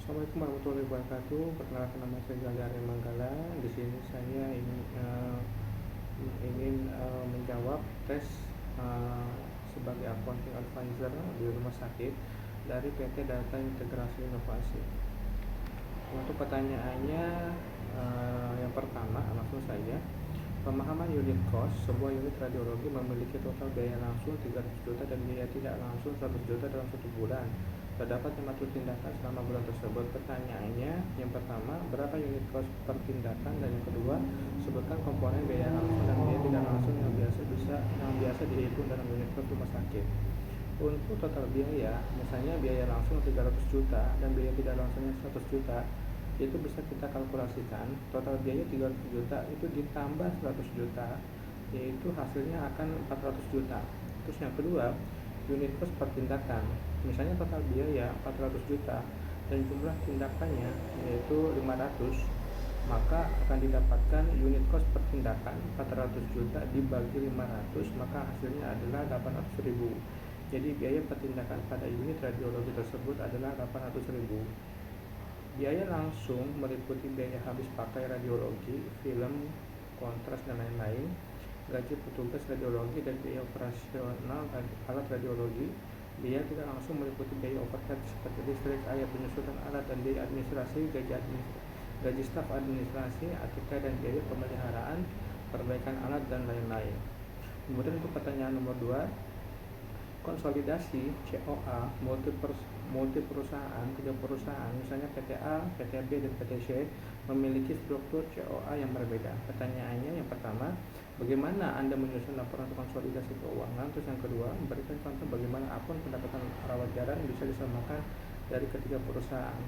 Assalamualaikum warahmatullahi wabarakatuh. Perkenalkan, nama saya Gali Arya Manggala. Di sini saya ingin menjawab tes eh, sebagai accounting advisor di rumah sakit dari PT Data Integrasi Inovasi. Untuk pertanyaannya, yang pertama langsung saja. Pemahaman unit cost. Sebuah unit radiologi memiliki total biaya langsung 300 juta dan biaya tidak langsung 100 juta dalam satu bulan. Terdapat 5 tindakan selama bulan tersebut. Pertanyaannya, yang pertama, berapa unit cost per tindakan, dan yang kedua, sebutkan komponen biaya langsung dan biaya tidak langsung yang biasa dihitung dalam unit cost rumah sakit. Untuk total biaya, misalnya biaya langsung 300 juta dan biaya tidak langsungnya 100 juta, itu bisa kita kalkulasikan. Total biaya 300 juta itu ditambah 100 juta, yaitu hasilnya akan 400 juta. Terus yang kedua, unit cost per tindakan. Misalnya total biaya 400 juta dan jumlah tindakannya yaitu 500, maka akan didapatkan unit cost per tindakan 400 juta dibagi 500, maka hasilnya adalah 800.000. Jadi biaya per tindakan pada unit radiologi tersebut adalah 800.000. Biaya langsung meliputi biaya habis pakai radiologi, film, kontras, dan lain-lain, gaji petugas radiologi, dan biaya operasional alat radiologi. Biaya tidak langsung meliputi biaya overhead seperti listrik, air, penyusutan alat, dan biaya administrasi, gaji staf administrasi, ATK, dan biaya pemeliharaan, perbaikan alat, dan lain-lain. Kemudian untuk pertanyaan nomor 2, konsolidasi COA multi perusahaan, 3 perusahaan, misalnya PT A, PT B, dan PT C, memiliki struktur COA yang berbeda. Pertanyaannya, yang pertama, bagaimana Anda menyusun laporan konsolidasi keuangan? Terus yang kedua, berikan contoh bagaimana akun pendapatan rawat jalan bisa disamakan dari ketiga perusahaan.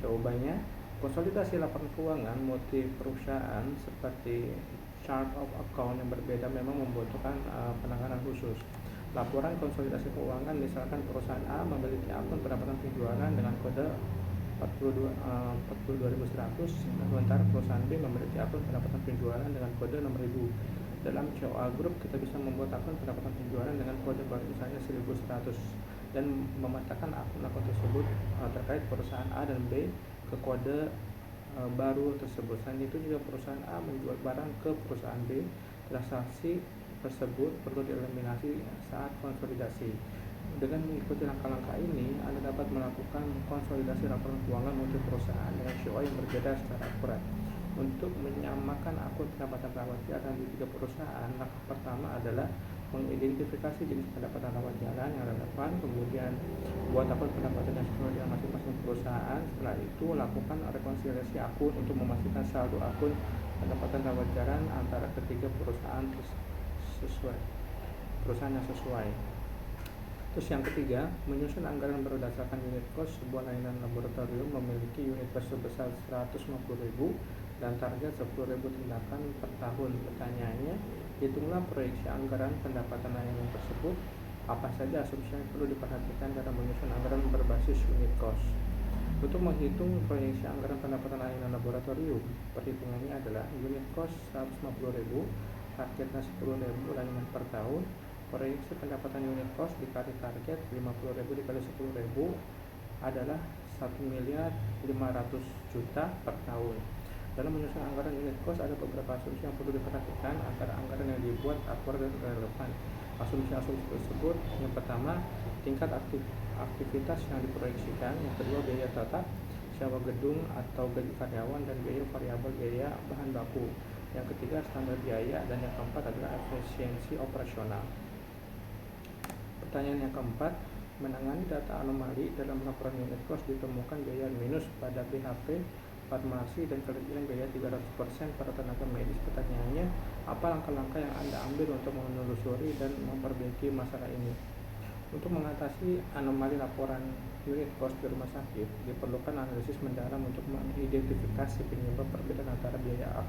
Jawabannya, konsolidasi laporan keuangan multi perusahaan seperti chart of account yang berbeda memang membutuhkan penanganan khusus. Laporan konsolidasi keuangan, misalkan perusahaan A memiliki akun pendapatan penjualan dengan kode 42.100, sementara perusahaan B memiliki akun pendapatan penjualan dengan kode 6.000. Dalam COA Group, kita bisa membuat akun pendapatan penjualan dengan kode baru misalnya 1.100 dan memetakan akun-akun tersebut terkait perusahaan A dan B ke kode baru tersebut. Selain itu juga perusahaan A menjual barang ke perusahaan B, transaksi tersebut perlu dieliminasi saat konsolidasi. Dengan mengikuti langkah-langkah ini, Anda dapat melakukan konsolidasi laporan keuangan multi perusahaan dengan COA yang berbeda secara akurat. Untuk menyamakan akun pendapatan rawat jalan di 3 perusahaan, langkah pertama adalah mengidentifikasi jenis pendapatan rawat jalan yang relevan, kemudian buat akun pendapatan yang sesuai dengan masing-masing perusahaan. Setelah itu, lakukan rekonsiliasi akun untuk memastikan saldo akun pendapatan rawat jalan antara ketiga perusahaan yang sesuai. Terus yang ketiga, menyusun anggaran berdasarkan unit cost. Sebuah layanan laboratorium memiliki unit cost sebesar 150.000 dan target 10.000 tindakan per tahun. Pertanyaannya, hitunglah proyeksi anggaran pendapatan layanan tersebut. Apa saja asumsi yang perlu diperhatikan dalam menyusun anggaran berbasis unit cost? Untuk menghitung proyeksi anggaran pendapatan layanan laboratorium, perhitungannya adalah unit cost 150.000, targetnya 10.000 layanan per tahun. Proyeksi pendapatan unit cost dikali target 50.000 dikali 10.000 adalah 1.500.000.000 per tahun. Dalam menyusun anggaran unit cost, ada beberapa asumsi yang perlu diperhatikan antara anggaran yang dibuat akurat dan relevan. Asumsi-asumsi tersebut, yang pertama, tingkat aktivitas yang diproyeksikan. Yang kedua, biaya tetap, sewa gedung atau gaji karyawan, dan biaya variabel biaya bahan baku. Yang ketiga, standar biaya, dan yang keempat adalah efisiensi operasional. Pertanyaan yang keempat, menangani data anomali dalam laporan unit cost ditemukan biaya minus pada BHP, farmasi, dan kelebihan biaya 300% para tenaga medis. Pertanyaannya, apa langkah-langkah yang Anda ambil untuk menelusuri dan memperbaiki masalah ini? Untuk mengatasi anomali laporan unit cost di rumah sakit, diperlukan analisis mendalam untuk mengidentifikasi penyebab perbedaan antara biaya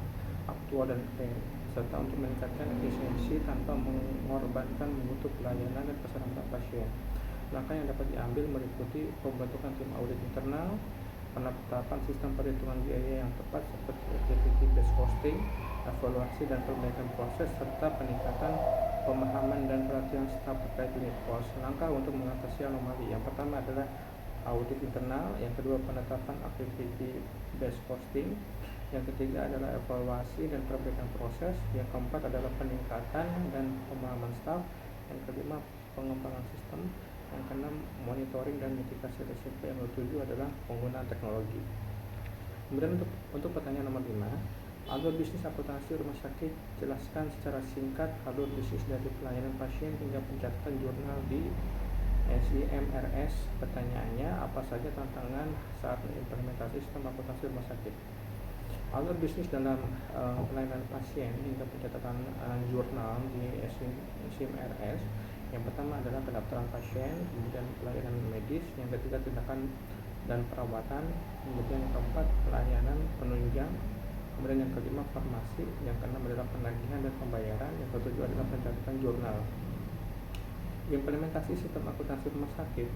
aktual dan klaim, serta untuk meningkatkan efisiensi tanpa mengorbankan mutu pelayanan dan keselamatan pasien. Langkah yang dapat diambil meliputi pembentukan tim audit internal, penetapan sistem perhitungan biaya yang tepat seperti activity-based costing, evaluasi dan perbaikan proses, serta peningkatan pemahaman dan pelatihan staf terkait unit cost. Langkah untuk mengatasi anomali, yang pertama adalah audit internal, yang kedua penetapan activity based costing, yang ketiga adalah evaluasi dan perbaikan proses, yang keempat adalah peningkatan dan pemahaman staf, yang kelima pengembangan sistem, yang keenam monitoring dan mitigasi risiko, yang ketujuh adalah penggunaan teknologi. Kemudian untuk pertanyaan nomor 5, alur bisnis akuntansi rumah sakit, jelaskan secara singkat alur bisnis dari pelayanan pasien hingga pencatatan jurnal di SIMRS. Pertanyaannya, apa saja tantangan saat mengimplementasi sistem akuntansi rumah sakit? Alur bisnis dalam pelayanan pasien hingga pencatatan jurnal di SIMRS. Yang pertama adalah pendaftaran pasien, kemudian pelayanan medis, yang ketiga tindakan dan perawatan, kemudian yang keempat pelayanan penunjang, kemudian yang kelima farmasi, yang keenam adalah penagihan dan pembayaran, yang ketujuh adalah pencatatan jurnal. Implementasi sistem akuntansi rumah sakit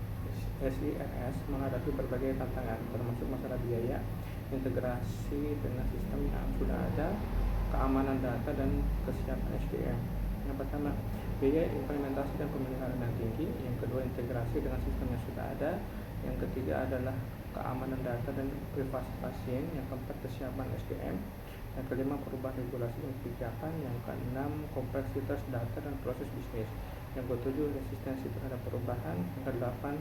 SIRS menghadapi berbagai tantangan, termasuk masalah biaya, integrasi dengan sistem yang sudah ada, keamanan data, dan kesiapan SDM. Yang pertama, biaya implementasi dan pemeliharaan yang tinggi. Yang kedua, integrasi dengan sistem yang sudah ada. Yang ketiga adalah keamanan data dan privasi pasien. Yang keempat, kesiapan SDM. Yang kelima, perubahan regulasi dan kebijakan. Yang keenam, kompleksitas data dan proses bisnis. Yang ketujuh, resistensi terhadap perubahan. Yang kedelapan,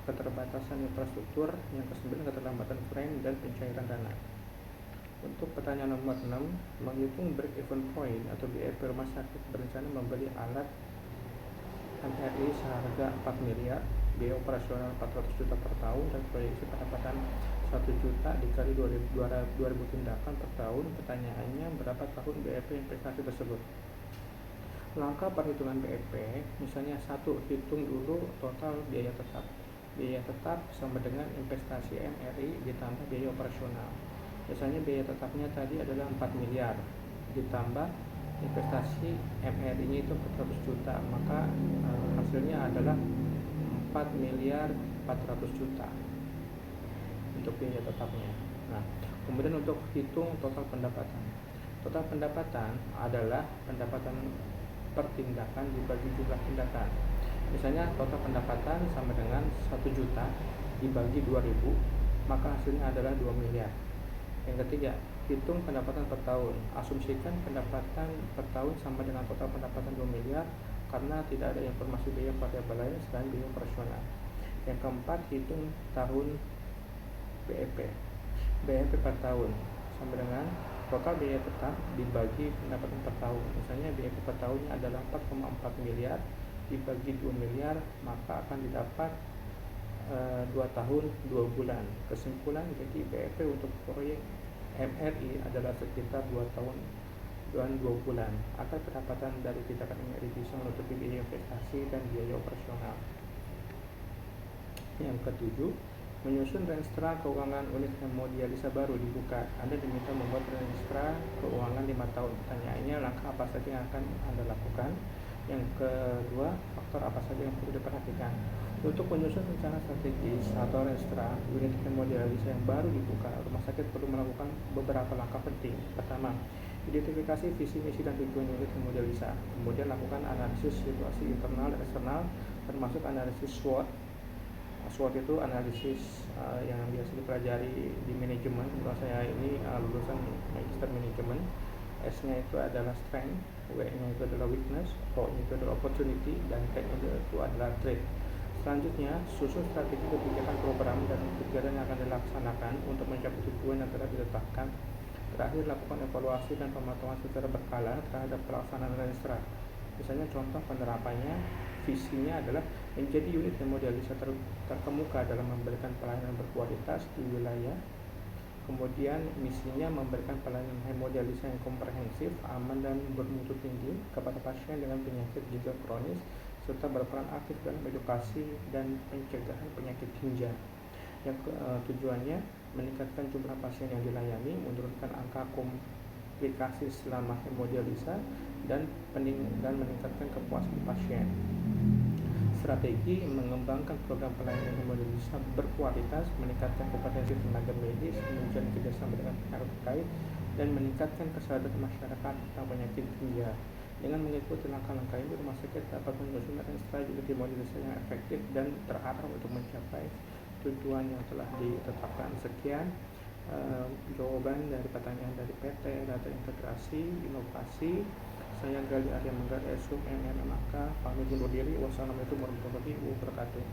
keterbatasan infrastruktur. Yang kesembilan, keterlambatan frame dan pencairan dana. Untuk pertanyaan nomor 6, menghitung break-even point atau BEP rumah sakit berencana membeli alat MRI seharga 4 miliar, biaya operasional 400 juta per tahun, dan proyeksi pendapatan 1 juta dikali 2000 tindakan per tahun. Pertanyaannya, berapa tahun BEP investasi tersebut? Langkah perhitungan BEP, misalnya 1, hitung dulu total biaya tetap. Biaya tetap sama dengan investasi MRI ditambah biaya operasional. Biasanya biaya tetapnya tadi adalah 4 miliar ditambah investasi MRI-nya itu 400 juta, maka hasilnya adalah 4 miliar 400 juta untuk biaya tetapnya. Nah, kemudian untuk hitung total pendapatan. Total pendapatan adalah pendapatan per tindakan dibagi jumlah tindakan. Misalnya total pendapatan sama dengan 1 juta dibagi 2000, maka hasilnya adalah 2 miliar. Yang ketiga, hitung pendapatan per tahun. Asumsikan pendapatan per tahun sama dengan total pendapatan 2 miliar karena tidak ada informasi biaya variabel lain selain biaya operasional. Yang keempat, hitung tahun BEP. BEP per tahun sama dengan total biaya tetap dibagi pendapatan per tahun. Misalnya BEP per tahunnya adalah 4,4 miliar dibagi 2 miliar, maka akan didapat 2 tahun 2 bulan. Kesimpulan, jadi BEP untuk proyek MRI adalah sekitar 2 tahun dan 2 bulan agar pendapatan dari tindakan MRI bisa menutupi biaya investasi dan biaya operasional. Yang ketujuh, menyusun renstra keuangan unit hemodialisa baru dibuka. Anda diminta membuat renstra keuangan 5 tahun. Pertanyaannya, langkah apa saja yang akan Anda lakukan? Yang kedua, faktor apa saja yang perlu diperhatikan? Untuk menyusun rencana strategis atau renstra unit hemodialisa yang baru dibuka, rumah sakit perlu melakukan beberapa langkah penting. Pertama, identifikasi visi, misi, dan tujuan unit hemodialisa. Kemudian lakukan analisis situasi internal dan eksternal, termasuk analisis SWOT. SWOT itu analisis yang biasa dipelajari di manajemen. Kalau saya ini lulusan magister manajemen. S-nya itu adalah strength, W-nya itu adalah weakness, O-nya itu adalah opportunity, dan T-nya itu adalah threat. Selanjutnya, susun strategi kebijakan program dan kegiatan yang akan dilaksanakan untuk mencapai tujuan yang telah ditetapkan. Terakhir, lakukan evaluasi dan pemantauan secara berkala terhadap pelaksanaan renstra. Misalnya contoh penerapannya, visinya adalah menjadi unit hemodialisa terkemuka dalam memberikan pelayanan berkualitas di wilayah. Kemudian misinya memberikan pelayanan hemodialisa yang komprehensif, aman, dan bermutu tinggi kepada pasien dengan penyakit ginjal kronis, serta berperan aktif dalam edukasi dan pencegahan penyakit ginjal. Yang tujuannya meningkatkan jumlah pasien yang dilayani, menurunkan angka komplikasi selama hemodialisa, dan meningkatkan kepuasan pasien. Strategi mengembangkan program pelayanan hemodialisa berkualitas, meningkatkan kompetensi tenaga medis, menjalin kerjasama dengan pihak terkait, dan meningkatkan kesadaran masyarakat tentang penyakit ginjal. Dengan mengikuti langkah-langkah ini, rumah sakit dapat menyusun renstra unit hemodialisa yang efektif dan terarah untuk mencapai tujuan yang telah ditetapkan. Sekian jawaban dari pertanyaan dari PT Data Integrasi Inovasi. Saya Gali Arya Manggar, SUM MNMK, pamit undur diri. Wassalamualaikum warahmatullahi wabarakatuh.